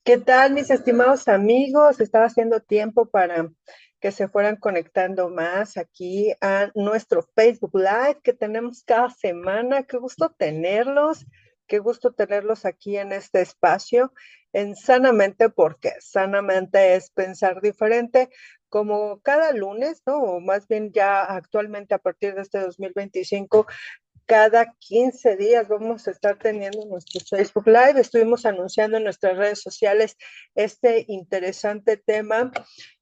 ¿Qué tal, mis estimados amigos? Estaba haciendo tiempo para que se fueran conectando más aquí a nuestro Facebook Live que tenemos cada semana. Qué gusto tenerlos aquí en este espacio en Sanamente, porque sanamente es pensar diferente, como cada lunes, ¿no? O más bien ya actualmente a partir de este 2025 cada 15 días vamos a estar teniendo nuestro Facebook Live. Estuvimos anunciando en nuestras redes sociales este interesante tema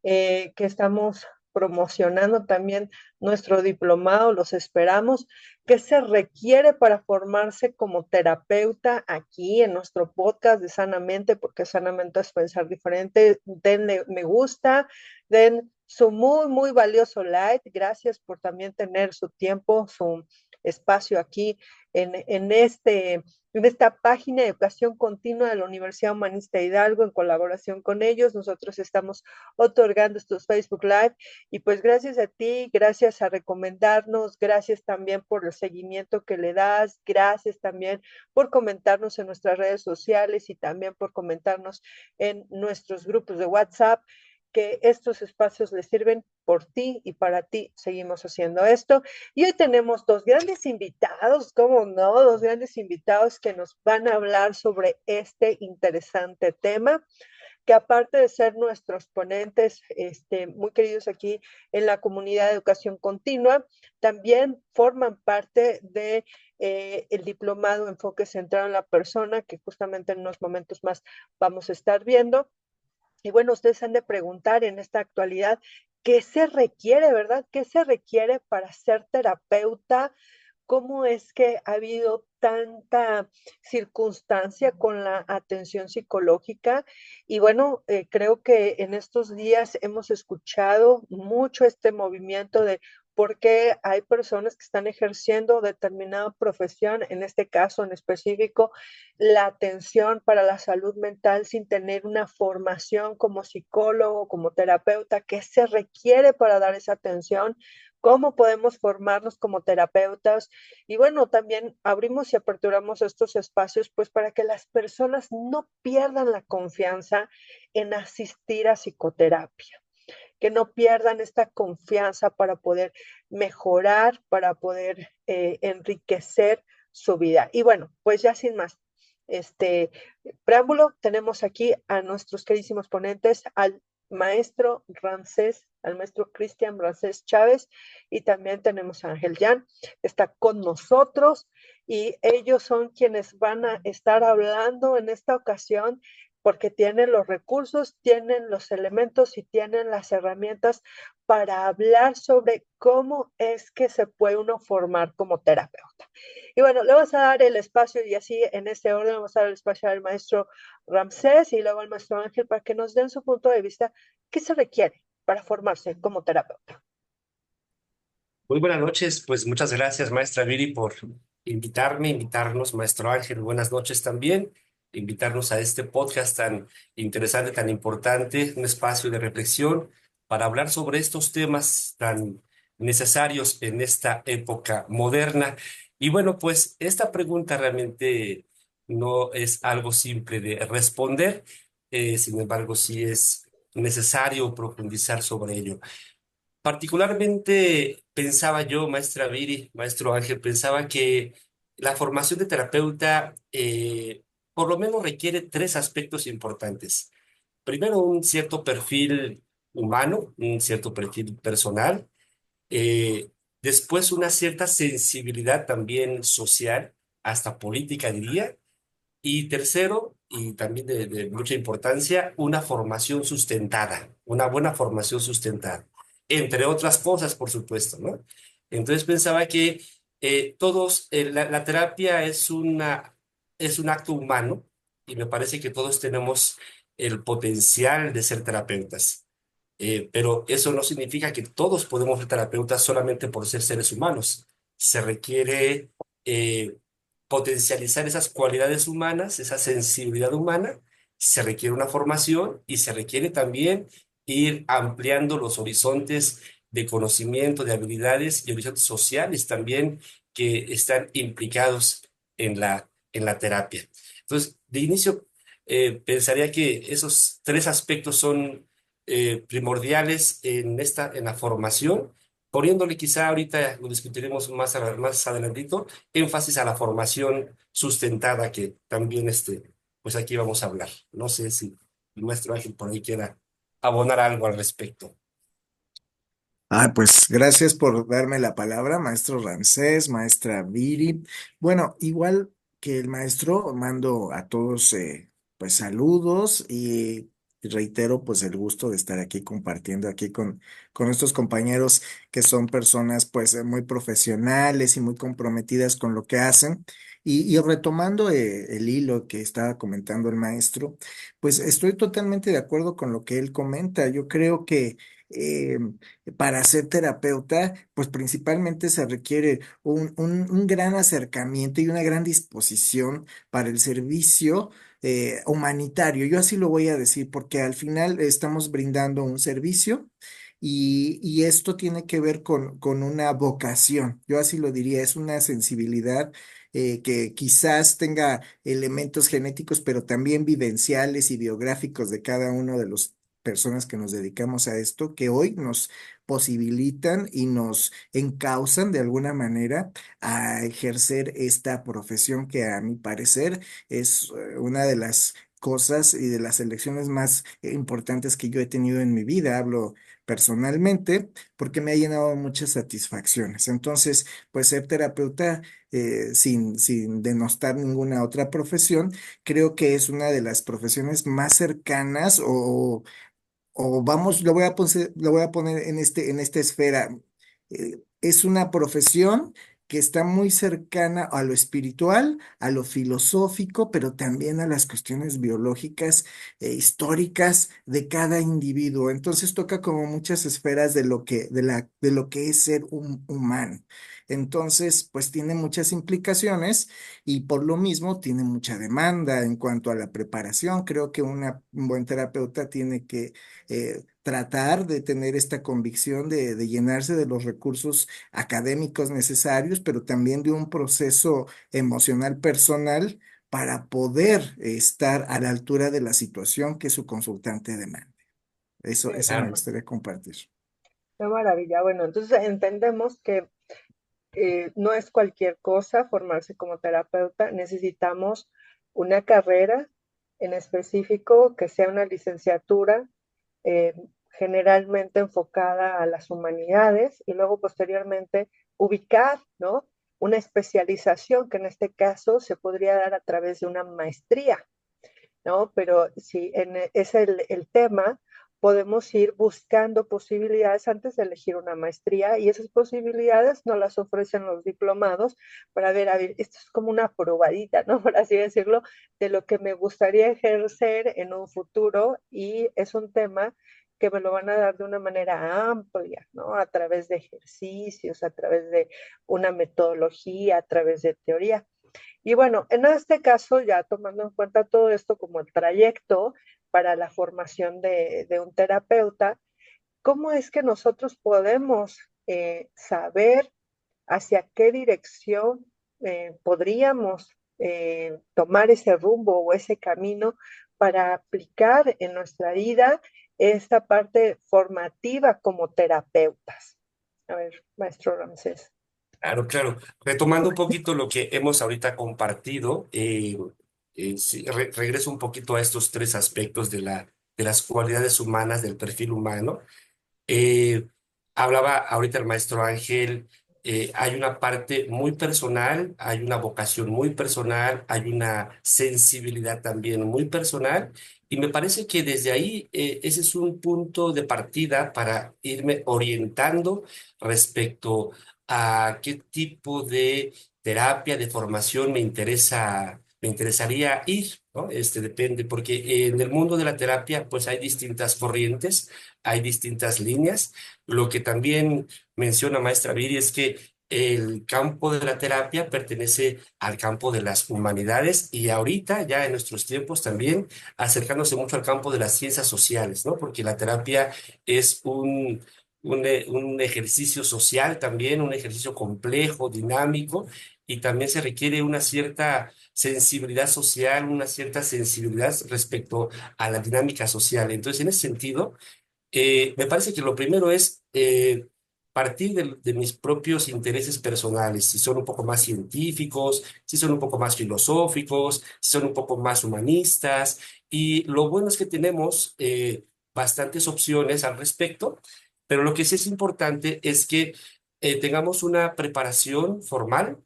que estamos promocionando también nuestro diplomado, los esperamos. ¿Qué se requiere para formarse como terapeuta aquí en nuestro podcast de Sanamente? Porque Sanamente es pensar diferente. Denle me gusta, den su muy, muy valioso like. Gracias por también tener su tiempo, su espacio aquí en esta página de educación continua de la Universidad Humanista Hidalgo, en colaboración con ellos. Nosotros estamos otorgando estos Facebook Live y pues gracias a ti, gracias a recomendarnos, gracias también por el seguimiento que le das, gracias también por comentarnos en nuestras redes sociales y también por comentarnos en nuestros grupos de WhatsApp, que estos espacios les sirven por ti y para ti. Seguimos haciendo esto. Y hoy tenemos dos grandes invitados, ¿cómo no? Dos grandes invitados que nos van a hablar sobre este interesante tema, que aparte de ser nuestros ponentes muy queridos aquí en la comunidad de educación continua, también forman parte de el diplomado Enfoque Centrado en la Persona, que justamente en unos momentos más vamos a estar viendo. Y bueno, ustedes han de preguntar en esta actualidad, ¿qué se requiere, verdad? ¿Qué se requiere para ser terapeuta? ¿Cómo es que ha habido tanta circunstancia con la atención psicológica? Y bueno, creo que en estos días hemos escuchado mucho este movimiento de por qué hay personas que están ejerciendo determinada profesión, en este caso en específico, la atención para la salud mental sin tener una formación como psicólogo, como terapeuta. ¿Qué se requiere para dar esa atención? ¿Cómo podemos formarnos como terapeutas? Y bueno, también abrimos y aperturamos estos espacios pues para que las personas no pierdan la confianza en asistir a psicoterapia, que no pierdan esta confianza para poder mejorar, para poder enriquecer su vida. Y bueno, pues ya sin más, este preámbulo, tenemos aquí a nuestros queridísimos ponentes, al maestro Cristian Ramsés Chávez, y también tenemos a Ángel Jan, está con nosotros, y ellos son quienes van a estar hablando en esta ocasión porque tienen los recursos, tienen los elementos y tienen las herramientas para hablar sobre cómo es que se puede uno formar como terapeuta. Y bueno, le vamos a dar el espacio y así en este orden vamos a dar el espacio al maestro Ramsés y luego al maestro Ángel para que nos den su punto de vista, qué se requiere para formarse como terapeuta. Muy buenas noches, pues muchas gracias, maestra Viri, por invitarnos, maestro Ángel, buenas noches también, invitarnos a este podcast tan interesante, tan importante, un espacio de reflexión para hablar sobre estos temas tan necesarios en esta época moderna. Y bueno, pues esta pregunta realmente no es algo simple de responder, sin embargo, sí es necesario profundizar sobre ello. Particularmente pensaba yo, maestra Viri, maestro Ángel, pensaba que la formación de terapeuta por lo menos requiere tres aspectos importantes. Primero, un cierto perfil humano, un cierto perfil personal. eh, Después, una cierta sensibilidad también social, hasta política diría. Y tercero, y también de mucha importancia, una formación sustentada, una buena formación sustentada, entre otras cosas, por supuesto, ¿no? Entonces pensaba que la terapia es un acto humano y me parece que todos tenemos el potencial de ser terapeutas. Pero eso no significa que todos podemos ser terapeutas solamente por ser seres humanos. Se requiere eh, potencializar esas cualidades humanas, esa sensibilidad humana, se requiere una formación y se requiere también ir ampliando los horizontes de conocimiento, de habilidades y horizontes sociales también que están implicados en la terapia. Entonces, de inicio, pensaría que esos tres aspectos son primordiales en la formación, poniéndole quizá ahorita, lo discutiremos más adelantito, énfasis a la formación sustentada que también pues aquí vamos a hablar. No sé si el maestro Ángel por ahí quiera abonar algo al respecto. Pues gracias por darme la palabra, maestro Ramsés, maestra Viri. Bueno, igual que el maestro, mando a todos pues saludos y reitero pues el gusto de estar aquí compartiendo aquí con estos compañeros que son personas pues muy profesionales y muy comprometidas con lo que hacen. Y retomando el hilo que estaba comentando el maestro, pues estoy totalmente de acuerdo con lo que él comenta. Yo creo que eh, para ser terapeuta, pues principalmente se requiere un gran acercamiento y una gran disposición para el servicio humanitario. Yo así lo voy a decir, porque al final estamos brindando un servicio. Y esto tiene que ver con una vocación, yo así lo diría, es una sensibilidad que quizás tenga elementos genéticos, pero también vivenciales y biográficos de cada uno de los personas que nos dedicamos a esto, que hoy nos posibilitan y nos encauzan de alguna manera a ejercer esta profesión que a mi parecer es una de las cosas y de las elecciones más importantes que yo he tenido en mi vida. Hablo personalmente porque me ha llenado muchas satisfacciones. Entonces, pues ser terapeuta sin denostar ninguna otra profesión, creo que es una de las profesiones más cercanas o vamos, lo voy a poner en esta esfera. Es una profesión que está muy cercana a lo espiritual, a lo filosófico, pero también a las cuestiones biológicas e históricas de cada individuo. Entonces toca como muchas esferas de lo que es ser un humano. Entonces, pues tiene muchas implicaciones y por lo mismo tiene mucha demanda en cuanto a la preparación. Creo que un buen terapeuta tiene que tratar de tener esta convicción de llenarse de los recursos académicos necesarios, pero también de un proceso emocional personal para poder estar a la altura de la situación que su consultante demanda. Eso me Claro. gustaría compartir. Qué maravilla. Bueno, entonces entendemos que no es cualquier cosa formarse como terapeuta, necesitamos una carrera en específico que sea una licenciatura eh, generalmente enfocada a las humanidades y luego posteriormente ubicar, ¿no? Una especialización que en este caso se podría dar a través de una maestría, ¿no? Pero si es el tema, podemos ir buscando posibilidades antes de elegir una maestría y esas posibilidades no las ofrecen los diplomados para ver, a ver, esto es como una probadita, ¿no? Por así decirlo, de lo que me gustaría ejercer en un futuro y es un tema que me lo van a dar de una manera amplia, ¿no? A través de ejercicios, a través de una metodología, a través de teoría. Y bueno, en este caso, ya tomando en cuenta todo esto como el trayecto para la formación de un terapeuta, ¿cómo es que nosotros podemos saber hacia qué dirección podríamos tomar ese rumbo o ese camino para aplicar en nuestra vida esta parte formativa como terapeutas? A ver, maestro Ramsés. Claro, claro. Retomando un poquito lo que hemos ahorita compartido, sí, regreso un poquito a estos tres aspectos de las cualidades humanas, del perfil humano. Eh, Hablaba ahorita el maestro Ángel, hay una parte muy personal, hay una vocación muy personal, hay una sensibilidad también muy personal, y me parece que desde ahí ese es un punto de partida para irme orientando respecto a qué tipo de terapia, de formación me interesaría ir, ¿no? Depende, porque en el mundo de la terapia pues hay distintas corrientes, hay distintas líneas. Lo que también menciona maestra Viri es que el campo de la terapia pertenece al campo de las humanidades y ahorita, ya en nuestros tiempos también, acercándose mucho al campo de las ciencias sociales, ¿no? Porque la terapia es un ejercicio social también, un ejercicio complejo, dinámico, y también se requiere una cierta sensibilidad social, una cierta sensibilidad respecto a la dinámica social. Entonces, en ese sentido, me parece que lo primero es partir de mis propios intereses personales, si son un poco más científicos, si son un poco más filosóficos, si son un poco más humanistas. Y lo bueno es que tenemos bastantes opciones al respecto, pero lo que sí es importante es que tengamos una preparación formal.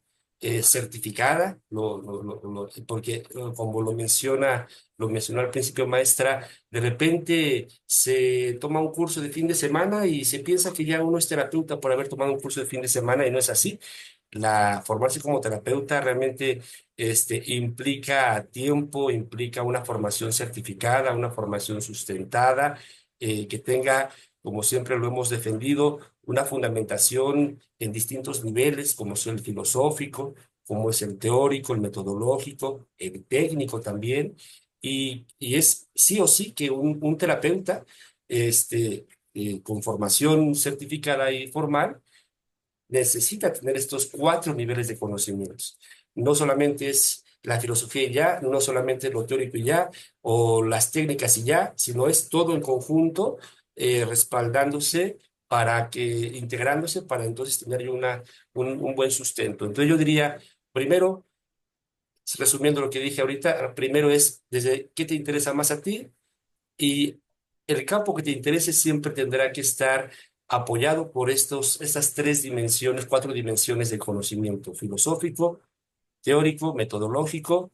Certificada, porque como lo mencionó al principio, maestra, de repente se toma un curso de fin de semana y se piensa que ya uno es terapeuta por haber tomado un curso de fin de semana y no es así. Formarse como terapeuta realmente implica tiempo, implica una formación certificada, una formación sustentada, que tenga, como siempre lo hemos defendido, una fundamentación en distintos niveles, como es el filosófico, como es el teórico, el metodológico, el técnico también. Y es sí o sí que un terapeuta con formación certificada y formal necesita tener estos cuatro niveles de conocimientos. No solamente es la filosofía y ya, no solamente lo teórico y ya, o las técnicas y ya, sino es todo en conjunto, respaldándose integrándose para entonces tener yo un buen sustento. Entonces yo diría, primero, resumiendo lo que dije ahorita, primero es desde qué te interesa más a ti y el campo que te interese siempre tendrá que estar apoyado por estas tres dimensiones, cuatro dimensiones de conocimiento: filosófico, teórico, metodológico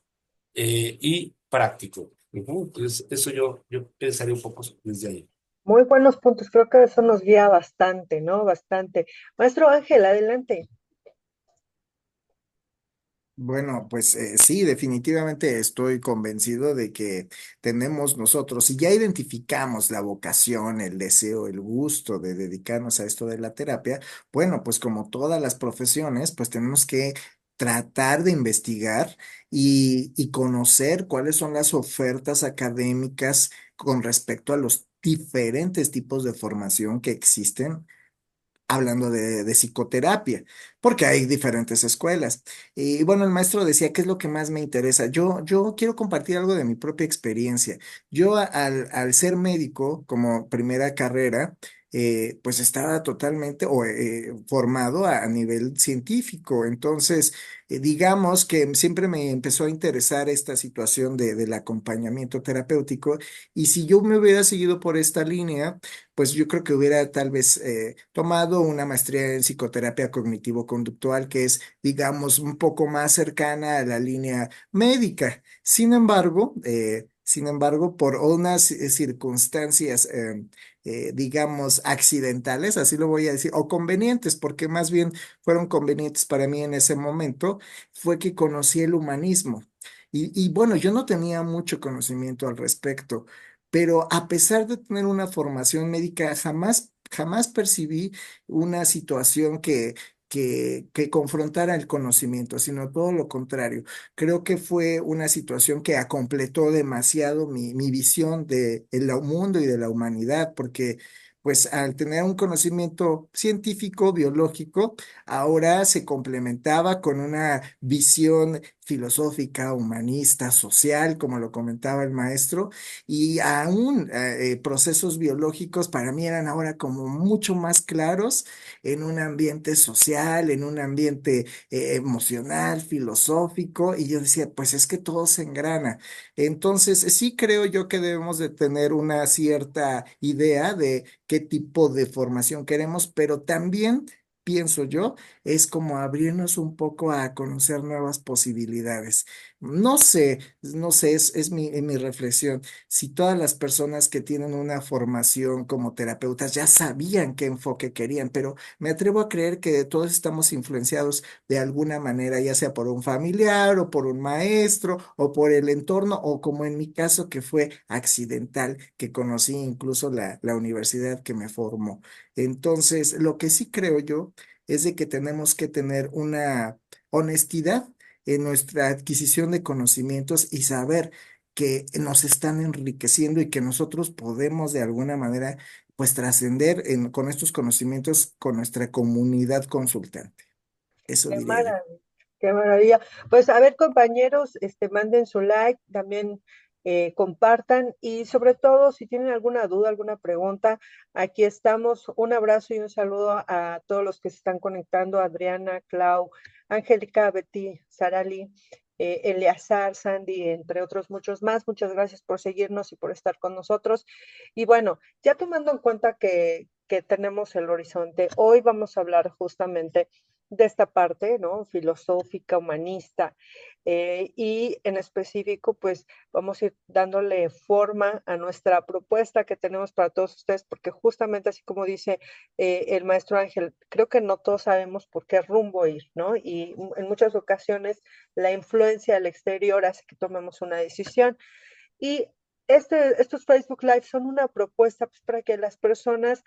y práctico. Ujú. Entonces, eso yo pensaría un poco desde ahí. Muy buenos puntos, creo que eso nos guía bastante, ¿no? Bastante. Maestro Ángel, adelante. Bueno, pues sí, definitivamente estoy convencido de que tenemos nosotros, si ya identificamos la vocación, el deseo, el gusto de dedicarnos a esto de la terapia, bueno, pues como todas las profesiones, pues tenemos que tratar de investigar y conocer cuáles son las ofertas académicas con respecto a los diferentes tipos de formación que existen hablando de psicoterapia, porque hay diferentes escuelas. Y bueno, el maestro decía, ¿qué es lo que más me interesa? Yo quiero compartir algo de mi propia experiencia. Yo al ser médico como primera carrera, pues estaba totalmente formado a nivel científico. Entonces, digamos que siempre me empezó a interesar esta situación del acompañamiento terapéutico. Y si yo me hubiera seguido por esta línea, pues yo creo que hubiera tal vez tomado una maestría en psicoterapia cognitivo-conductual, que es, digamos, un poco más cercana a la línea médica. Sin embargo, por unas circunstancias, digamos, accidentales, así lo voy a decir, o convenientes, porque más bien fueron convenientes para mí en ese momento, fue que conocí el humanismo. Y bueno, yo no tenía mucho conocimiento al respecto, pero a pesar de tener una formación médica, jamás percibí una situación que confrontara el conocimiento, sino todo lo contrario. Creo que fue una situación que acompletó demasiado mi visión del mundo y de la humanidad, porque pues al tener un conocimiento científico, biológico, ahora se complementaba con una visión filosófica, humanista, social, como lo comentaba el maestro, y aún procesos biológicos para mí eran ahora como mucho más claros en un ambiente social, en un ambiente emocional, filosófico, y yo decía, pues es que todo se engrana. Entonces, sí creo yo que debemos de tener una cierta idea de qué tipo de formación queremos, pero también pienso yo, es como abrirnos un poco a conocer nuevas posibilidades. No sé, es mi reflexión. Si todas las personas que tienen una formación como terapeutas ya sabían qué enfoque querían, pero me atrevo a creer que todos estamos influenciados de alguna manera, ya sea por un familiar o por un maestro o por el entorno, o como en mi caso que fue accidental, que conocí incluso la universidad que me formó. Entonces, lo que sí creo yo es de que tenemos que tener una honestidad en nuestra adquisición de conocimientos y saber que nos están enriqueciendo y que nosotros podemos de alguna manera pues trascender con estos conocimientos con nuestra comunidad consultante. Eso Qué diría yo. maravilla, qué maravilla. Pues a ver, compañeros, manden su like, también compartan y sobre todo si tienen alguna duda, alguna pregunta, aquí estamos. Un abrazo y un saludo a todos los que se están conectando, Adriana, Clau, Angélica, Betty, Sarali, Eleazar, Sandy, entre otros muchos más. Muchas gracias por seguirnos y por estar con nosotros. Y bueno, ya tomando en cuenta que tenemos el horizonte, hoy vamos a hablar justamente de esta parte, ¿no? Filosófica, humanista, y en específico, pues vamos a ir dándole forma a nuestra propuesta que tenemos para todos ustedes, porque justamente así como dice el maestro Ángel, creo que no todos sabemos por qué rumbo ir, ¿no? Y en muchas ocasiones la influencia del exterior hace que tomemos una decisión. Y estos Facebook Live son una propuesta pues, para que las personas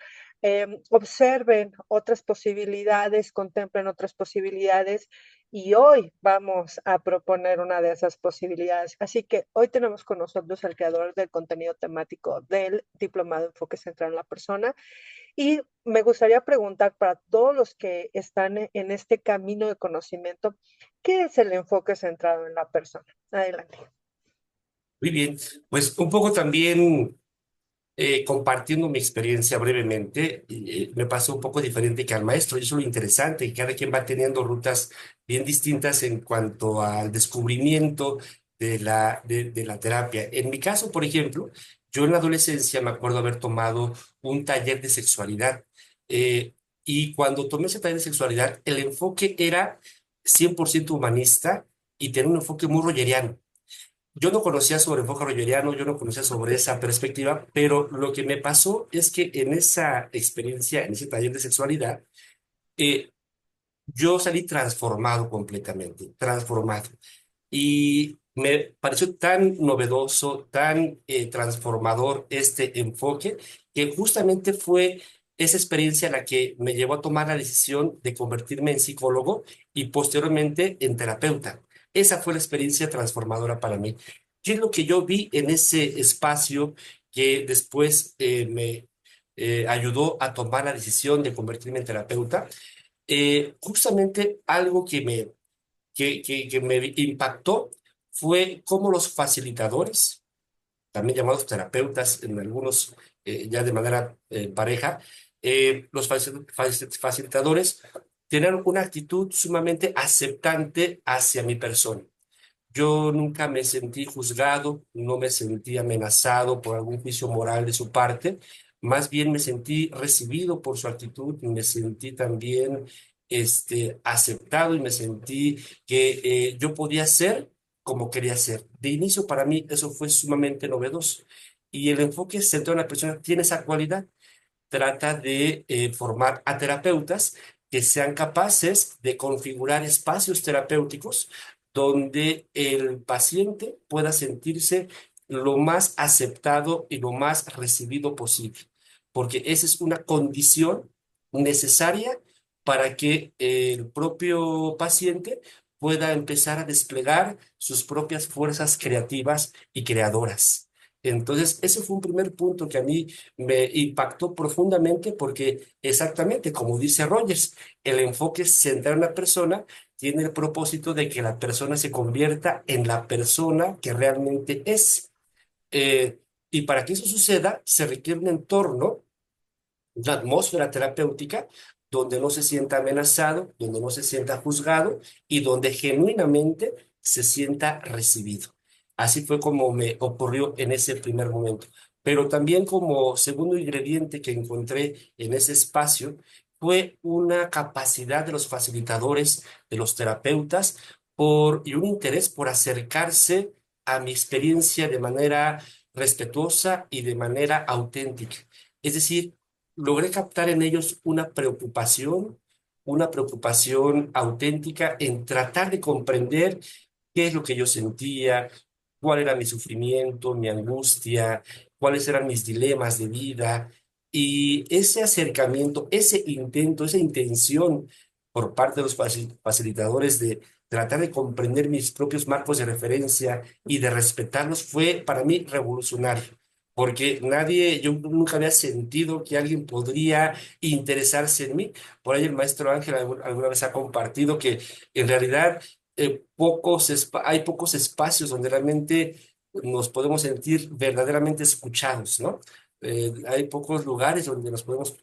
observen otras posibilidades, contemplen otras posibilidades y hoy vamos a proponer una de esas posibilidades. Así que hoy tenemos con nosotros al creador del contenido temático del Diplomado de Enfoque Central en la Persona y me gustaría preguntar para todos los que están en este camino de conocimiento, ¿qué es el enfoque centrado en la persona? Adelante. Muy bien, pues un poco también compartiendo mi experiencia brevemente, me pasó un poco diferente que al maestro, y eso es lo interesante, que cada quien va teniendo rutas bien distintas en cuanto al descubrimiento de la terapia. En mi caso, por ejemplo, yo en la adolescencia me acuerdo haber tomado un taller de sexualidad, eh, y cuando tomé ese taller de sexualidad, el enfoque era 100% humanista y tenía un enfoque muy rogeriano. Yo no conocía sobre enfoque rogeriano, yo no conocía sobre esa perspectiva, pero lo que me pasó es que en esa experiencia, en ese taller de sexualidad, eh, yo salí transformado completamente, transformado. Y me pareció tan novedoso, tan transformador este enfoque, que justamente fue esa experiencia la que me llevó a tomar la decisión de convertirme en psicólogo y posteriormente en terapeuta. Esa fue la experiencia transformadora para mí. ¿Qué es lo que yo vi en ese espacio que después me ayudó a tomar la decisión de convertirme en terapeuta? Justamente algo que me impactó fue cómo los facilitadores, también llamados terapeutas en algunos ya de manera pareja, los facilitadores tenían una actitud sumamente aceptante hacia mi persona. Yo nunca me sentí juzgado, no me sentí amenazado por algún juicio moral de su parte, más bien me sentí recibido por su actitud, me sentí también aceptado y me sentí que yo podía ser como quería ser. De inicio para mí eso fue sumamente novedoso y el enfoque centrado en la persona tiene esa cualidad, trata de formar a terapeutas que sean capaces de configurar espacios terapéuticos donde el paciente pueda sentirse lo más aceptado y lo más recibido posible, porque esa es una condición necesaria para que el propio paciente pueda empezar a desplegar sus propias fuerzas creativas y creadoras. Entonces, ese fue un primer punto que a mí me impactó profundamente porque exactamente como dice Rogers, el enfoque central en la persona tiene el propósito de que la persona se convierta en la persona que realmente es. Y para que eso suceda, se requiere un entorno, una atmósfera terapéutica donde no se sienta amenazado, donde no se sienta juzgado y donde genuinamente se sienta recibido. Así fue como me ocurrió en ese primer momento. Pero también como segundo ingrediente que encontré en ese espacio fue una capacidad de los facilitadores, de los terapeutas, y un interés por acercarse a mi experiencia de manera respetuosa y de manera auténtica. Es decir, logré captar en ellos una preocupación auténtica en tratar de comprender qué es lo que yo sentía, cuál era mi sufrimiento, mi angustia, cuáles eran mis dilemas de vida. Y ese acercamiento, ese intento, esa intención por parte de los facilitadores de tratar de comprender mis propios marcos de referencia y de respetarlos fue para mí revolucionario. porque nadie, yo nunca había sentido que alguien podría interesarse en mí. Por ahí el maestro Ángel alguna vez ha compartido que en realidad hay pocos espacios donde realmente nos podemos sentir verdaderamente escuchados, ¿no? Hay pocos lugares donde nos podemos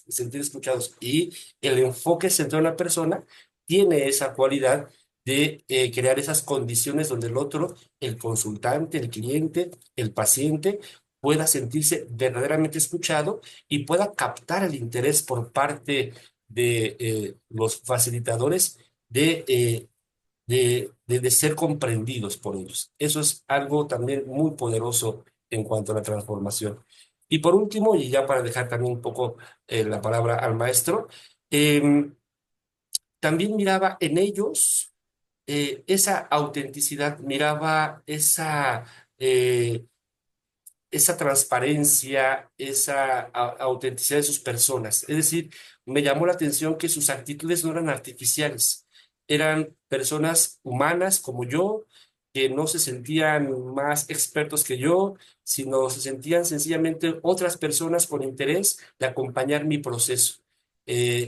sentir escuchados y el enfoque centrado en la persona tiene esa cualidad de crear esas condiciones donde el otro, el consultante, el cliente, el paciente, pueda sentirse verdaderamente escuchado y pueda captar el interés por parte de los facilitadores de ser comprendidos por ellos. Eso es algo también muy poderoso en cuanto a la transformación. Y por último, y ya para dejar también un poco la palabra al maestro, em, también miraba en ellos esa autenticidad, miraba eh, esa transparencia, esa autenticidad de sus personas. Es decir, me llamó la atención que sus actitudes no eran artificiales, eran personas humanas como yo, que no se sentían más expertos que yo, sino se sentían sencillamente otras personas con interés de acompañar mi proceso,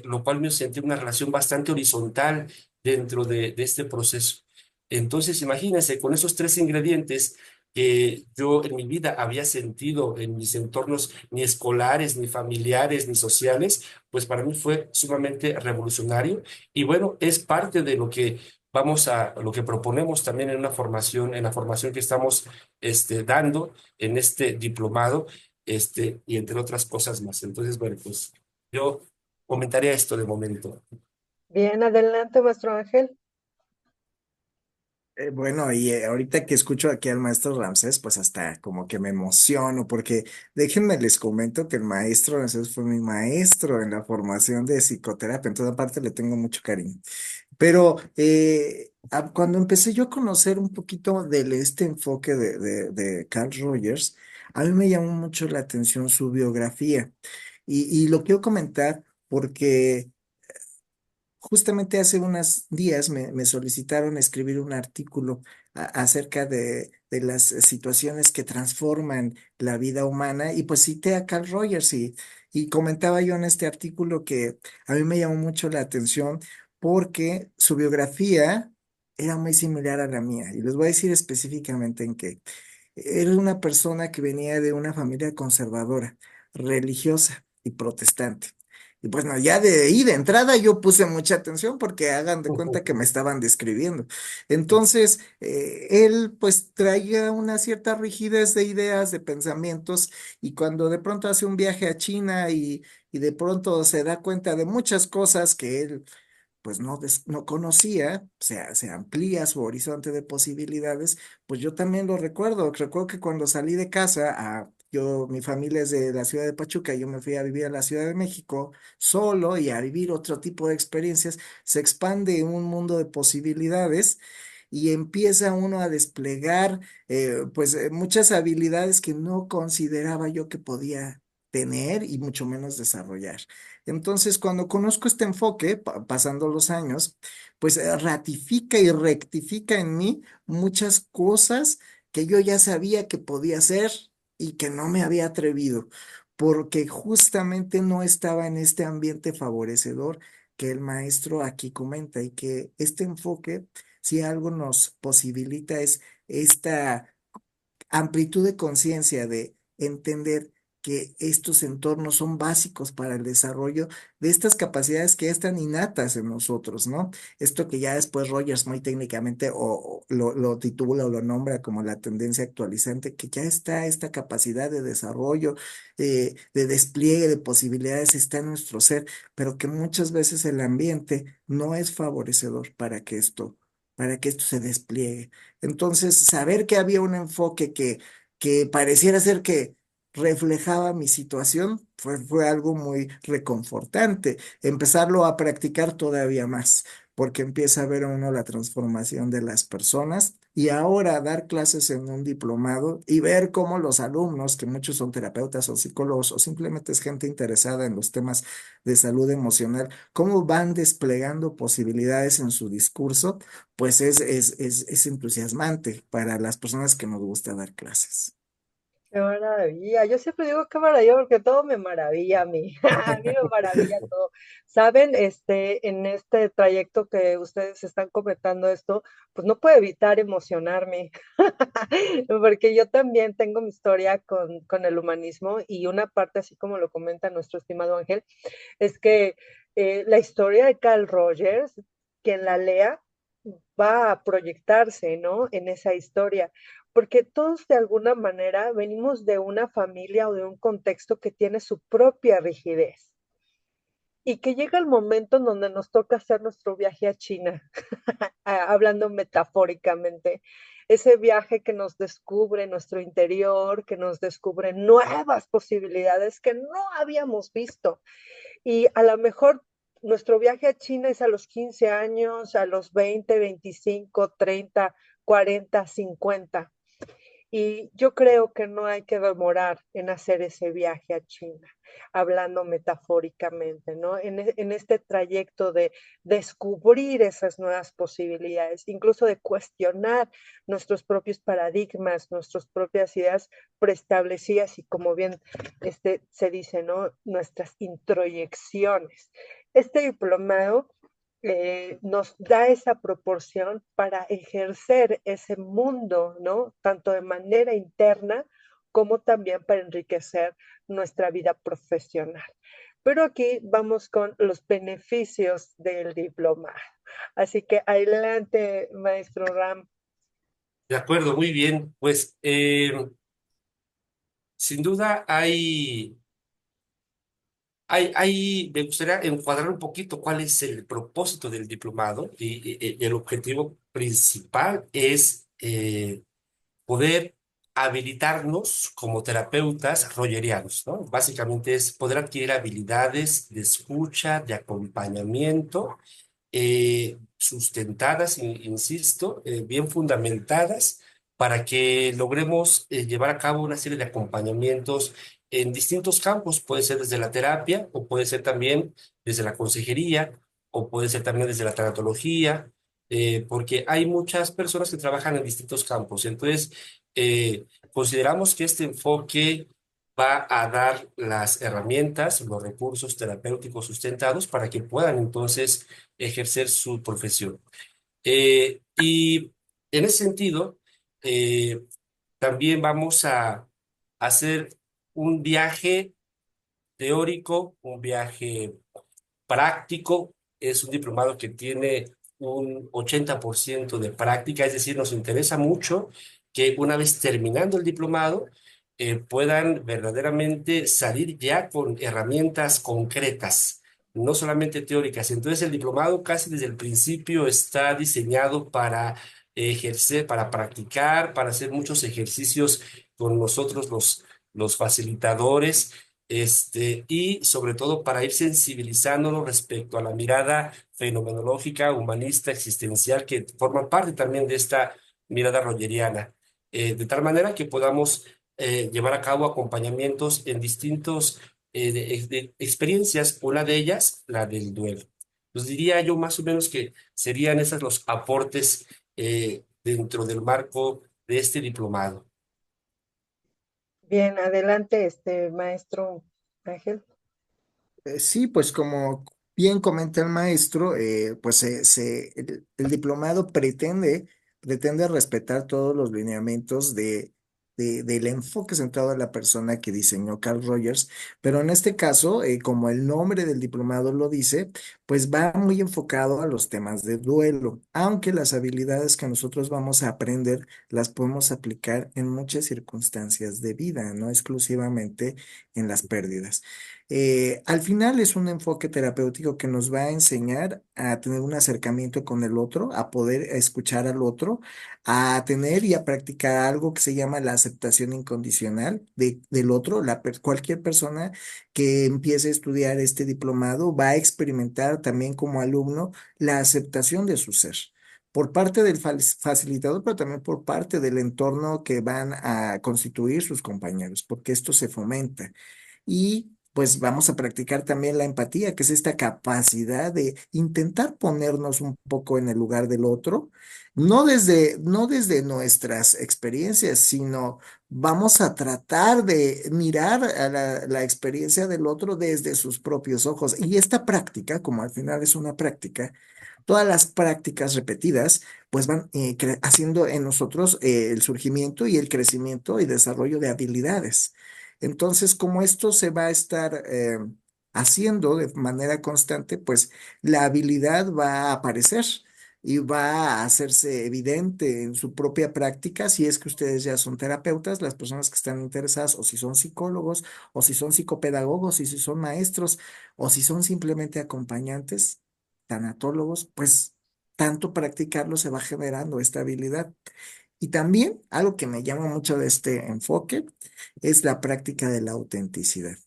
lo cual me sentí una relación bastante horizontal dentro de este proceso. Entonces, imagínense, con esos tres ingredientes, que yo en mi vida había sentido en mis entornos ni escolares, ni familiares, ni sociales, pues para mí fue sumamente revolucionario. Y bueno, es parte de lo que lo que proponemos también en una formación, en la formación que estamos dando en este diplomado, y entre otras cosas más. Entonces, bueno, pues yo comentaría esto de momento. Bien, adelante, maestro Ángel. Bueno, y ahorita que escucho aquí al maestro Ramsés, pues hasta como que me emociono, porque déjenme les comento que el maestro Ramsés fue mi maestro en la formación de psicoterapia, en toda parte le tengo mucho cariño. Pero cuando empecé yo a conocer un poquito de este enfoque de Carl Rogers, a mí me llamó mucho la atención su biografía. Y lo quiero comentar porque justamente hace unos días me solicitaron escribir un artículo acerca de las situaciones que transforman la vida humana y pues cité a Carl Rogers y comentaba yo en este artículo que a mí me llamó mucho la atención porque su biografía era muy similar a la mía y les voy a decir específicamente en qué. Era una persona que venía de una familia conservadora, religiosa y protestante. Y pues no, ya de ahí de entrada yo puse mucha atención porque hagan de cuenta que me estaban describiendo. Entonces, él pues traía una cierta rigidez de ideas, de pensamientos, y cuando de pronto hace un viaje a China y de pronto se da cuenta de muchas cosas que él pues no conocía, o sea, se amplía su horizonte de posibilidades, pues yo también lo recuerdo. Recuerdo que cuando salí de casa, mi familia es de la ciudad de Pachuca, yo me fui a vivir a la Ciudad de México solo y a vivir otro tipo de experiencias, se expande un mundo de posibilidades. Y empieza uno a desplegar, muchas habilidades que no consideraba yo que podía tener y mucho menos desarrollar. Entonces, cuando conozco este enfoque, pasando los años, pues ratifica y rectifica en mí muchas cosas que yo ya sabía que podía hacer y que no me había atrevido, porque justamente no estaba en este ambiente favorecedor que el maestro aquí comenta y que este enfoque, si algo nos posibilita, es esta amplitud de conciencia de entender que estos entornos son básicos para el desarrollo de estas capacidades que ya están innatas en nosotros, ¿no? Esto que ya después Rogers muy técnicamente o lo titula o lo nombra como la tendencia actualizante, que ya está esta capacidad de desarrollo, de despliegue de posibilidades está en nuestro ser, pero que muchas veces el ambiente no es favorecedor para que esto se despliegue. Entonces, saber que había un enfoque que pareciera ser que reflejaba mi situación fue algo muy reconfortante. Empezarlo a practicar todavía más, porque empieza a ver uno la transformación de las personas y ahora dar clases en un diplomado y ver cómo los alumnos, que muchos son terapeutas o psicólogos o simplemente es gente interesada en los temas de salud emocional, cómo van desplegando posibilidades en su discurso, pues es entusiasmante para las personas que nos gusta dar clases. Qué maravilla. Yo siempre digo qué maravilla porque todo me maravilla a mí. A mí me maravilla todo. Saben, en este trayecto que ustedes están comentando esto, pues no puedo evitar emocionarme, porque yo también tengo mi historia con el humanismo y una parte, así como lo comenta nuestro estimado Ángel, es que la historia de Carl Rogers, quien la lea, va a proyectarse, ¿no? En esa historia, porque todos de alguna manera venimos de una familia o de un contexto que tiene su propia rigidez y que llega el momento en donde nos toca hacer nuestro viaje a China, hablando metafóricamente, ese viaje que nos descubre nuestro interior, que nos descubre nuevas posibilidades que no habíamos visto. Y a lo mejor nuestro viaje a China es a los 15 años, a los 20, 25, 30, 40, 50. Y yo creo que no hay que demorar en hacer ese viaje a China, hablando metafóricamente, ¿no? En este trayecto de descubrir esas nuevas posibilidades, incluso de cuestionar nuestros propios paradigmas, nuestras propias ideas preestablecidas y como bien se dice, ¿no? Nuestras introyecciones. Este diplomado nos da esa proporción para ejercer ese mundo, ¿no? Tanto de manera interna como también para enriquecer nuestra vida profesional. Pero aquí vamos con los beneficios del diploma. Así que adelante, maestro Ram. De acuerdo, muy bien. Pues sin duda me gustaría encuadrar un poquito cuál es el propósito del diplomado y el objetivo principal es poder habilitarnos como terapeutas rogerianos, ¿no? Básicamente es poder adquirir habilidades de escucha, de acompañamiento, sustentadas, insisto, bien fundamentadas, para que logremos llevar a cabo una serie de acompañamientos en distintos campos. Puede ser desde la terapia, o puede ser también desde la consejería, o puede ser también desde la tanatología, porque hay muchas personas que trabajan en distintos campos. Entonces, consideramos que este enfoque va a dar las herramientas, los recursos terapéuticos sustentados para que puedan entonces ejercer su profesión. Y en ese sentido, eh, también vamos a hacer un viaje teórico, un viaje práctico. Es un diplomado que tiene un 80% de práctica, es decir, nos interesa mucho que una vez terminando el diplomado puedan verdaderamente salir ya con herramientas concretas, no solamente teóricas. Entonces el diplomado casi desde el principio está diseñado para ejercer, para practicar, para hacer muchos ejercicios con nosotros los facilitadores, y sobre todo para ir sensibilizándonos respecto a la mirada fenomenológica, humanista, existencial, que forma parte también de esta mirada rogeriana, de tal manera que podamos llevar a cabo acompañamientos en distintos de experiencias, una de ellas, la del duelo. Pues diría yo más o menos que serían esos los aportes dentro del marco de este diplomado. Bien, adelante, maestro Ángel. Sí, pues como bien comenta el maestro, pues el diplomado pretende respetar todos los lineamientos del enfoque centrado en la persona que diseñó Carl Rogers, pero en este caso, como el nombre del diplomado lo dice, pues va muy enfocado a los temas de duelo, aunque las habilidades que nosotros vamos a aprender las podemos aplicar en muchas circunstancias de vida, no exclusivamente en las pérdidas. Al final es un enfoque terapéutico que nos va a enseñar a tener un acercamiento con el otro, a poder escuchar al otro, a tener y a practicar algo que se llama la aceptación incondicional del otro. Cualquier persona que empiece a estudiar este diplomado va a experimentar también como alumno la aceptación de su ser. Por parte del facilitador, pero también por parte del entorno que van a constituir sus compañeros, porque esto se fomenta. Y pues vamos a practicar también la empatía, que es esta capacidad de intentar ponernos un poco en el lugar del otro, no desde nuestras experiencias, sino vamos a tratar de mirar a la experiencia del otro desde sus propios ojos. Y esta práctica, como al final es una práctica, todas las prácticas repetidas, pues van haciendo en nosotros el surgimiento y el crecimiento y desarrollo de habilidades. Entonces, como esto se va a estar haciendo de manera constante, pues la habilidad va a aparecer y va a hacerse evidente en su propia práctica, si es que ustedes ya son terapeutas, las personas que están interesadas, o si son psicólogos, o si son psicopedagogos, y si son maestros, o si son simplemente acompañantes, tanatólogos, pues tanto practicarlo se va generando esta habilidad. Y también algo que me llama mucho de este enfoque es la práctica de la autenticidad.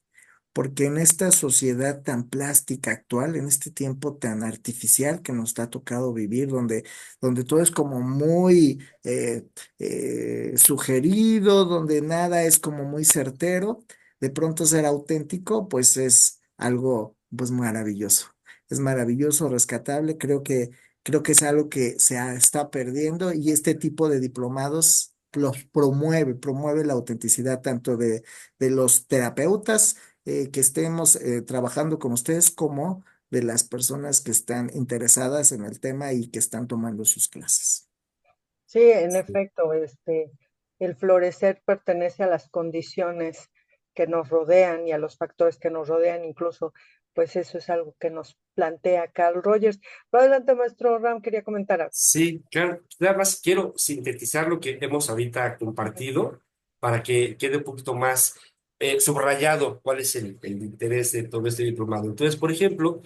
Porque en esta sociedad tan plástica actual, en este tiempo tan artificial que nos ha tocado vivir, donde todo es como muy sugerido, donde nada es como muy certero, de pronto ser auténtico, pues es algo pues maravilloso. Es maravilloso, rescatable. Creo que es algo que está perdiendo y este tipo de diplomados los promueve la autenticidad tanto de los terapeutas que estemos trabajando con ustedes como de las personas que están interesadas en el tema y que están tomando sus clases. Sí, en efecto, el florecer pertenece a las condiciones que nos rodean y a los factores que nos rodean, incluso, pues eso es algo que nos plantea Carl Rogers. Pero adelante, maestro Ram, quería comentar algo. Sí, claro. Nada más quiero sintetizar lo que hemos ahorita compartido para que quede un poquito más subrayado cuál es el interés de todo este diplomado. Entonces, por ejemplo,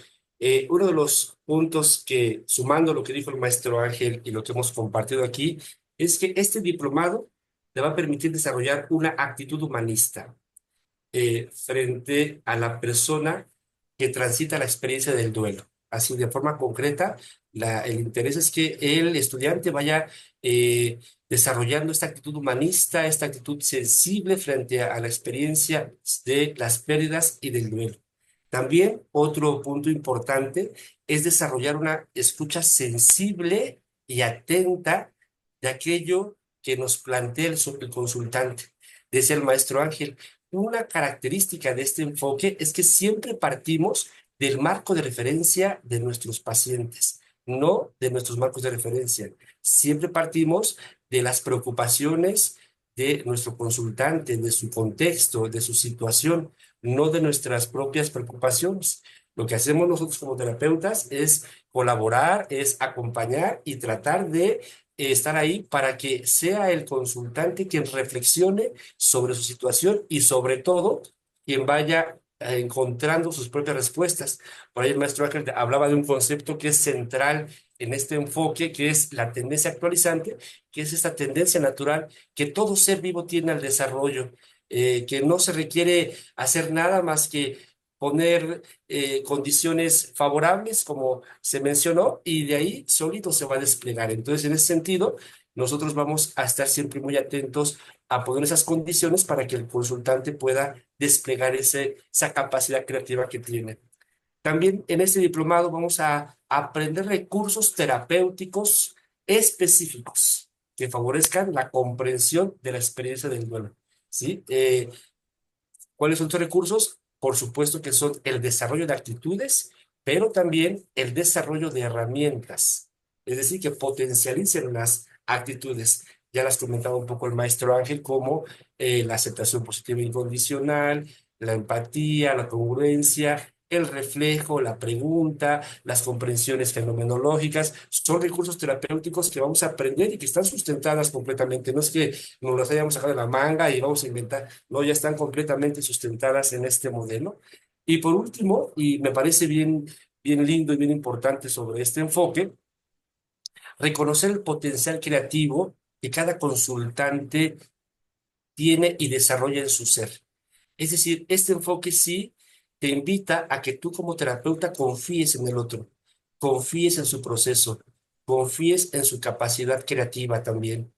uno de los puntos que, sumando lo que dijo el maestro Ángel y lo que hemos compartido aquí, es que este diplomado te va a permitir desarrollar una actitud humanista frente a la persona que transita la experiencia del duelo. Así, de forma concreta, el interés es que el estudiante vaya desarrollando esta actitud humanista, esta actitud sensible frente a la experiencia de las pérdidas y del duelo. También otro punto importante es desarrollar una escucha sensible y atenta de aquello que nos plantea el consultante. Decía el maestro Ángel, una característica de este enfoque es que siempre partimos del marco de referencia de nuestros pacientes, no de nuestros marcos de referencia. Siempre partimos de las preocupaciones de nuestro consultante, de su contexto, de su situación, no de nuestras propias preocupaciones. Lo que hacemos nosotros como terapeutas es colaborar, es acompañar y tratar de estar ahí para que sea el consultante quien reflexione sobre su situación y sobre todo quien vaya encontrando sus propias respuestas. Por ahí el maestro Ángel hablaba de un concepto que es central en este enfoque, que es la tendencia actualizante, que es esta tendencia natural que todo ser vivo tiene al desarrollo, que no se requiere hacer nada más que poner condiciones favorables, como se mencionó, y de ahí solito se va a desplegar. Entonces, en ese sentido, nosotros vamos a estar siempre muy atentos a poner esas condiciones para que el consultante pueda desplegar esa capacidad creativa que tiene. También en este diplomado vamos a aprender recursos terapéuticos específicos que favorezcan la comprensión de la experiencia del duelo. ¿Sí? ¿Cuáles son estos recursos? Por supuesto que son el desarrollo de actitudes, pero también el desarrollo de herramientas, es decir, que potencialicen las actitudes. Ya las comentaba un poco el maestro Ángel, como la aceptación positiva e incondicional, la empatía, la congruencia, el reflejo, la pregunta, las comprensiones fenomenológicas, son recursos terapéuticos que vamos a aprender y que están sustentadas completamente. No es que nos las hayamos sacado de la manga y vamos a inventar, no, ya están completamente sustentadas en este modelo. Y por último, y me parece bien, bien lindo y bien importante sobre este enfoque, reconocer el potencial creativo que cada consultante tiene y desarrolla en su ser. Es decir, este enfoque sí te invita a que tú como terapeuta confíes en el otro, confíes en su proceso, confíes en su capacidad creativa también.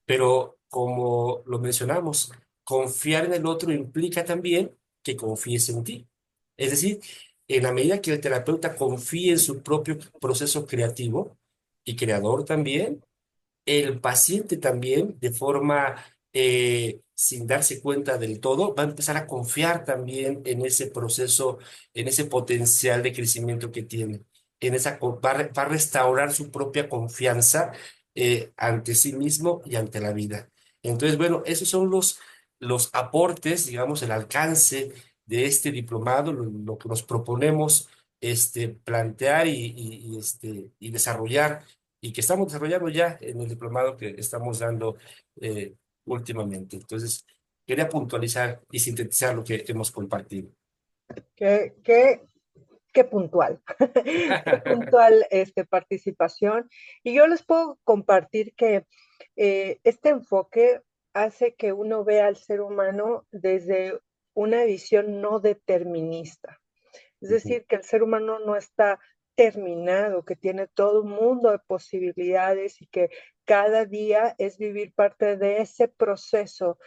Pero como lo mencionamos, confiar en el otro implica también que confíes en ti. Es decir, en la medida que el terapeuta confíe en su propio proceso creativo y creador también, el paciente también, de forma sin darse cuenta del todo, va a empezar a confiar también en ese proceso, en ese potencial de crecimiento que tiene. Va a restaurar su propia confianza ante sí mismo y ante la vida. Entonces, bueno, esos son los aportes, digamos, el alcance de este diplomado, lo que nos proponemos plantear y desarrollar y que estamos desarrollando ya en el diplomado que estamos dando últimamente. Entonces, quería puntualizar y sintetizar lo que hemos compartido. Qué, qué, qué puntual, qué puntual participación. Y yo les puedo compartir que este enfoque hace que uno vea al ser humano desde una visión no determinista. Es decir, que el ser humano no está terminado, que tiene todo un mundo de posibilidades y que cada día es vivir parte de ese proceso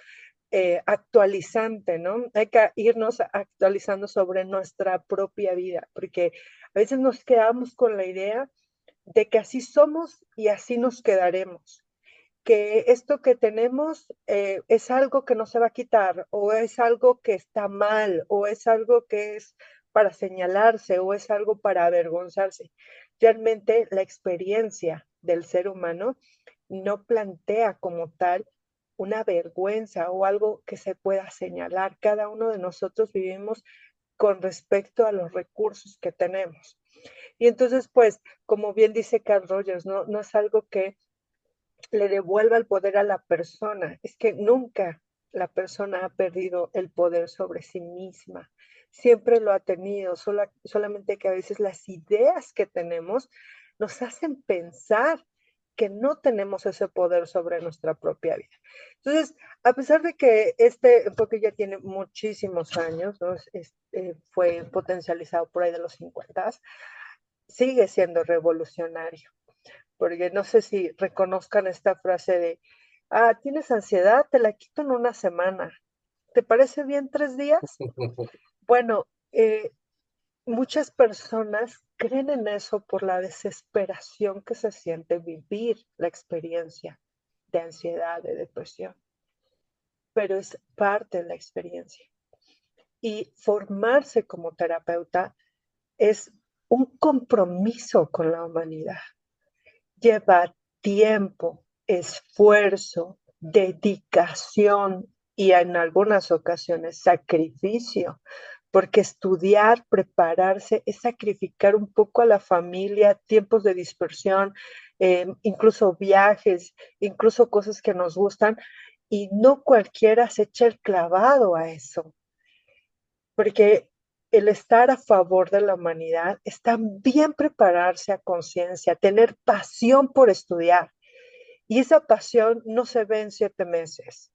actualizante, ¿no? Hay que irnos actualizando sobre nuestra propia vida, porque a veces nos quedamos con la idea de que así somos y así nos quedaremos, que esto que tenemos es algo que no se va a quitar, o es algo que está mal, o es algo que es para señalarse, o es algo para avergonzarse. Realmente la experiencia del ser humano no plantea como tal una vergüenza o algo que se pueda señalar. Cada uno de nosotros vivimos con respecto a los recursos que tenemos. Y entonces, pues, como bien dice Carl Rogers, no es algo que le devuelva el poder a la persona. Es que nunca la persona ha perdido el poder sobre sí misma. Siempre lo ha tenido, solamente que a veces las ideas que tenemos nos hacen pensar que no tenemos ese poder sobre nuestra propia vida. Entonces, a pesar de que este enfoque ya tiene muchísimos años, ¿no? Fue potencializado por ahí de los 50, sigue siendo revolucionario, porque no sé si reconozcan esta frase de, tienes ansiedad, te la quito en una semana. ¿Te parece bien 3 días? Bueno, muchas personas creen en eso por la desesperación que se siente vivir la experiencia de ansiedad, de depresión, pero es parte de la experiencia. Y formarse como terapeuta es un compromiso con la humanidad. Lleva tiempo, esfuerzo, dedicación y en algunas ocasiones sacrificio, porque estudiar, prepararse, es sacrificar un poco a la familia, tiempos de dispersión, incluso viajes, incluso cosas que nos gustan, y no cualquiera se echa el clavado a eso, porque el estar a favor de la humanidad es también prepararse a conciencia, tener pasión por estudiar. Y esa pasión no se ve en 7 meses.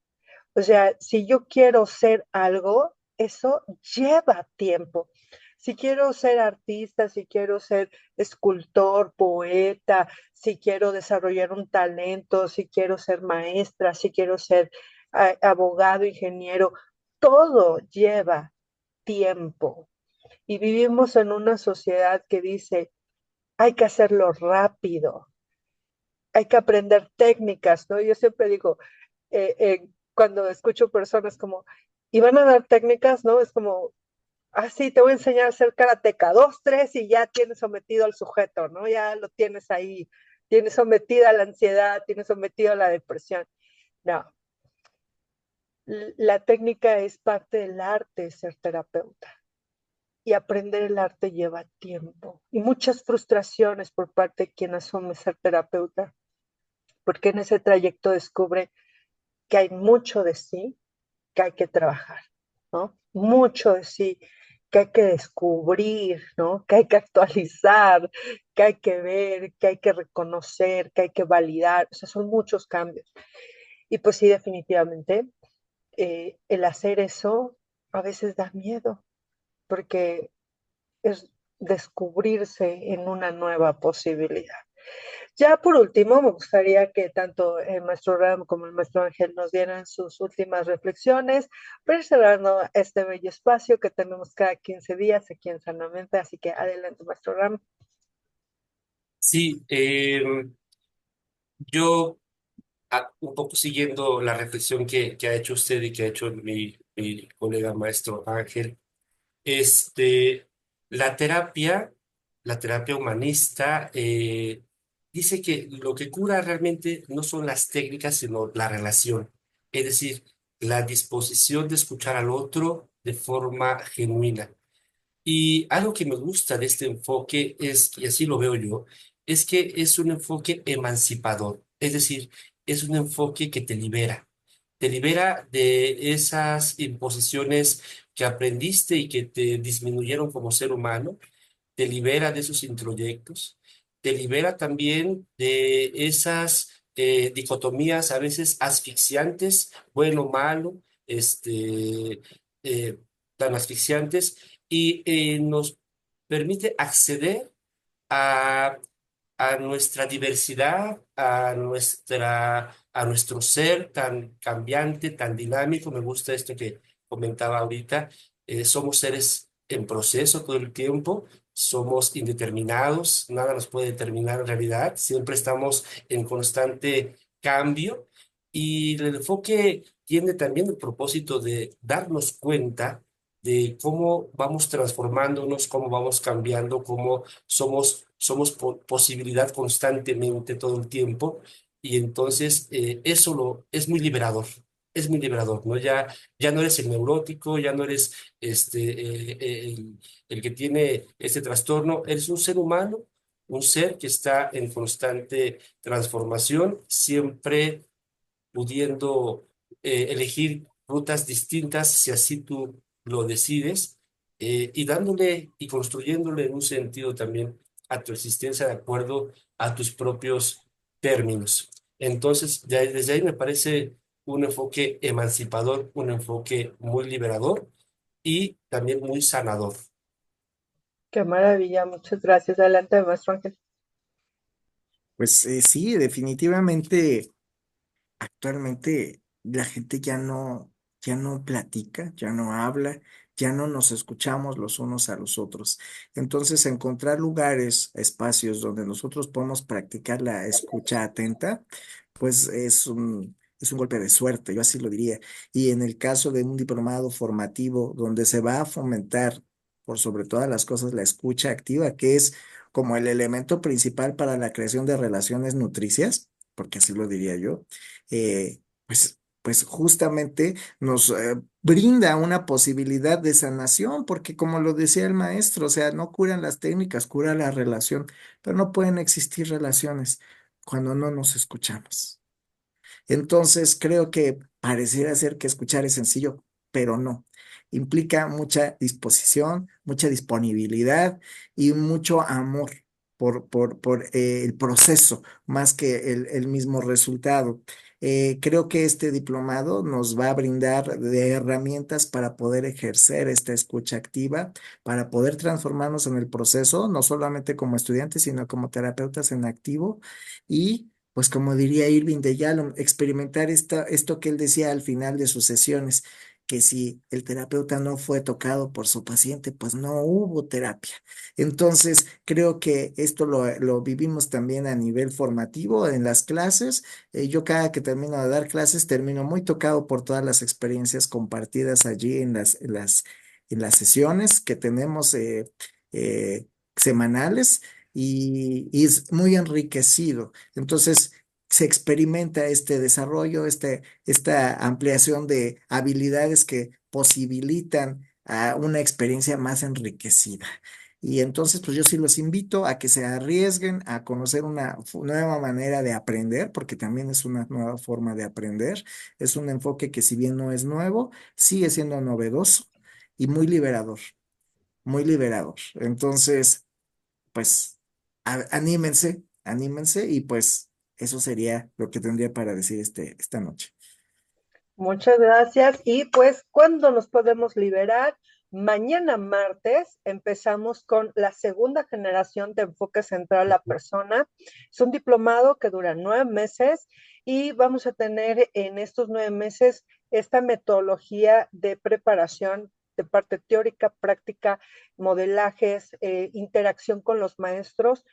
O sea, si yo quiero ser algo, eso lleva tiempo. Si quiero ser artista, si quiero ser escultor, poeta, si quiero desarrollar un talento, si quiero ser maestra, si quiero ser abogado, ingeniero, todo lleva tiempo. Y vivimos en una sociedad que dice, hay que hacerlo rápido, hay que aprender técnicas, ¿no? Yo siempre digo, cuando escucho personas como, y van a dar técnicas, ¿no? Es como, sí, te voy a enseñar a hacer karateca, 2, 3 y ya tienes sometido al sujeto, ¿no? Ya lo tienes ahí, tienes sometida a la ansiedad, tienes sometido a la depresión. No, la técnica es parte del arte de ser terapeuta. Y aprender el arte lleva tiempo y muchas frustraciones por parte de quien asume ser terapeuta, porque en ese trayecto descubre que hay mucho de sí que hay que trabajar, ¿no? Mucho de sí que hay que descubrir, ¿no? Que hay que actualizar, que hay que ver, que hay que reconocer, que hay que validar, o sea, son muchos cambios. Y pues sí, definitivamente, el hacer eso a veces da miedo, porque es descubrirse en una nueva posibilidad. Ya por último, me gustaría que tanto el maestro Ram como el maestro Ángel nos dieran sus últimas reflexiones para ir cerrando este bello espacio que tenemos cada 15 días aquí en Sanamente. Así que adelante, maestro Ram. Sí, yo un poco siguiendo la reflexión que ha hecho usted y que ha hecho mi colega maestro Ángel, este, la terapia, la terapia humanista, dice que lo que cura realmente no son las técnicas, sino la relación. Es decir, la disposición de escuchar al otro de forma genuina. Y algo que me gusta de este enfoque es, y así lo veo yo, es que es un enfoque emancipador. Es decir, es un enfoque que te libera. Te libera de esas imposiciones que aprendiste y que te disminuyeron como ser humano, te libera de esos introyectos, te libera también de esas dicotomías a veces asfixiantes, bueno, malo, eh, tan asfixiantes, y nos permite acceder a, a nuestra diversidad, a nuestro ser tan cambiante, tan dinámico. Me gusta esto que comentaba ahorita. Somos seres en proceso todo el tiempo, somos indeterminados, nada nos puede determinar en realidad, siempre estamos en constante cambio y el enfoque tiene también el propósito de darnos cuenta de cómo vamos transformándonos, cómo vamos cambiando, cómo somos posibilidad constantemente todo el tiempo y entonces es muy liberador. Es muy liberador, ¿no? Ya no eres el neurótico, ya no eres el que tiene este trastorno, eres un ser humano, un ser que está en constante transformación, siempre pudiendo elegir rutas distintas si así tú lo decides, y dándole y construyéndole en un sentido también a tu existencia de acuerdo a tus propios términos. Entonces, desde ahí me parece un enfoque emancipador, un enfoque muy liberador y también muy sanador. Qué maravilla, muchas gracias. Adelante, maestro Ángel. Pues sí, definitivamente. Actualmente la gente ya no platica, ya no habla, ya no nos escuchamos los unos a los otros. Entonces, encontrar lugares, espacios donde nosotros podemos practicar la escucha atenta, pues es un golpe de suerte, yo así lo diría. Y en el caso de un diplomado formativo donde se va a fomentar, por sobre todas las cosas, la escucha activa, que es como el elemento principal para la creación de relaciones nutricias, porque así lo diría yo, pues justamente nos brinda una posibilidad de sanación, porque como lo decía el maestro, o sea, no curan las técnicas, cura la relación, pero no pueden existir relaciones cuando no nos escuchamos. Entonces, creo que pareciera ser que escuchar es sencillo, pero no. Implica mucha disposición, mucha disponibilidad y mucho amor por el proceso, más que el mismo resultado. Creo que este diplomado nos va a brindar de herramientas para poder ejercer esta escucha activa, para poder transformarnos en el proceso, no solamente como estudiantes, sino como terapeutas en activo y pues como diría Irving de Yalom, experimentar esto que él decía al final de sus sesiones, que si el terapeuta no fue tocado por su paciente, pues no hubo terapia. Entonces, creo que esto lo vivimos también a nivel formativo en las clases. Yo cada que termino de dar clases, termino muy tocado por todas las experiencias compartidas allí en las sesiones que tenemos semanales y es muy enriquecido. Entonces, se experimenta este desarrollo, esta ampliación de habilidades que posibilitan a una experiencia más enriquecida. Y entonces, pues yo sí los invito a que se arriesguen a conocer una nueva manera de aprender, porque también es una nueva forma de aprender. Es un enfoque que si bien no es nuevo, sigue siendo novedoso y muy liberador, muy liberador. Entonces, pues anímense, anímense y pues eso sería lo que tendría para decir esta noche. Muchas gracias. Y pues, ¿cuándo nos podemos liberar? Mañana martes empezamos con la segunda generación de enfoque central a la persona. Es un diplomado que dura 9 meses y vamos a tener en estos 9 meses esta metodología de preparación de parte teórica, práctica, modelajes, interacción con los maestros.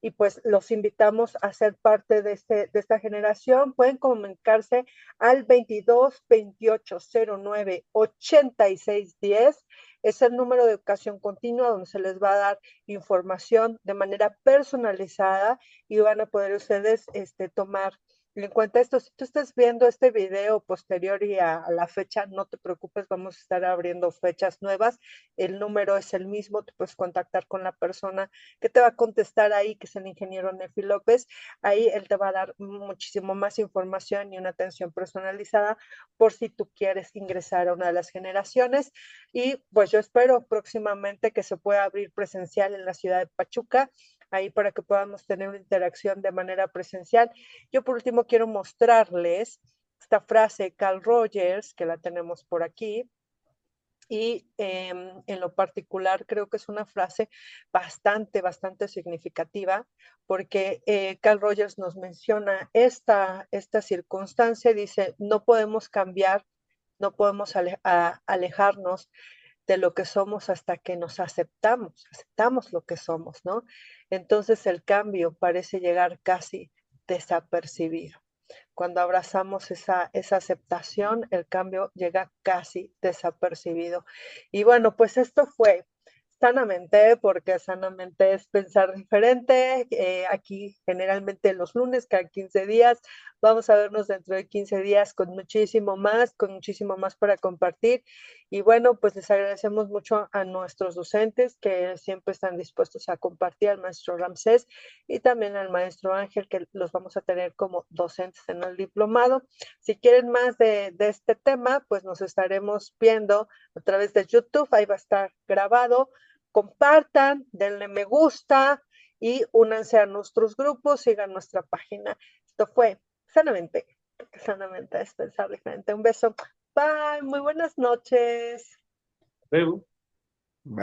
Y pues los invitamos a ser parte de esta generación. Pueden comunicarse al 22 28 09 86 10. Es el número de educación continua donde se les va a dar información de manera personalizada y van a poder ustedes tomar en cuenta esto. Si tú estás viendo este video posterior y a la fecha, no te preocupes, vamos a estar abriendo fechas nuevas. El número es el mismo, te puedes contactar con la persona que te va a contestar ahí, que es el ingeniero Nefi López. Ahí él te va a dar muchísimo más información y una atención personalizada por si tú quieres ingresar a una de las generaciones. Y pues yo espero próximamente que se pueda abrir presencial en la ciudad de Pachuca, ahí para que podamos tener una interacción de manera presencial. Yo por último quiero mostrarles esta frase de Carl Rogers, que la tenemos por aquí, y en lo particular creo que es una frase bastante significativa, porque Carl Rogers nos menciona esta circunstancia, dice, no podemos cambiar, no podemos alejarnos de lo que somos hasta que nos aceptamos lo que somos, ¿no? Entonces el cambio parece llegar casi desapercibido. Cuando abrazamos esa aceptación, el cambio llega casi desapercibido. Y bueno, pues esto fue Sanamente, porque sanamente es pensar diferente. Aquí generalmente los lunes, cada 15 días, vamos a vernos dentro de 15 días con muchísimo más para compartir. Y bueno, pues les agradecemos mucho a nuestros docentes que siempre están dispuestos a compartir, al maestro Ramsés y también al maestro Ángel, que los vamos a tener como docentes en el diplomado. Si quieren más de este tema, pues nos estaremos viendo a través de YouTube, ahí va a estar grabado. Compartan, denle me gusta y únanse a nuestros grupos, sigan nuestra página. Esto fue Sanamente, porque sanamente es pensar diferente. Un beso. Bye, muy buenas noches. Luego.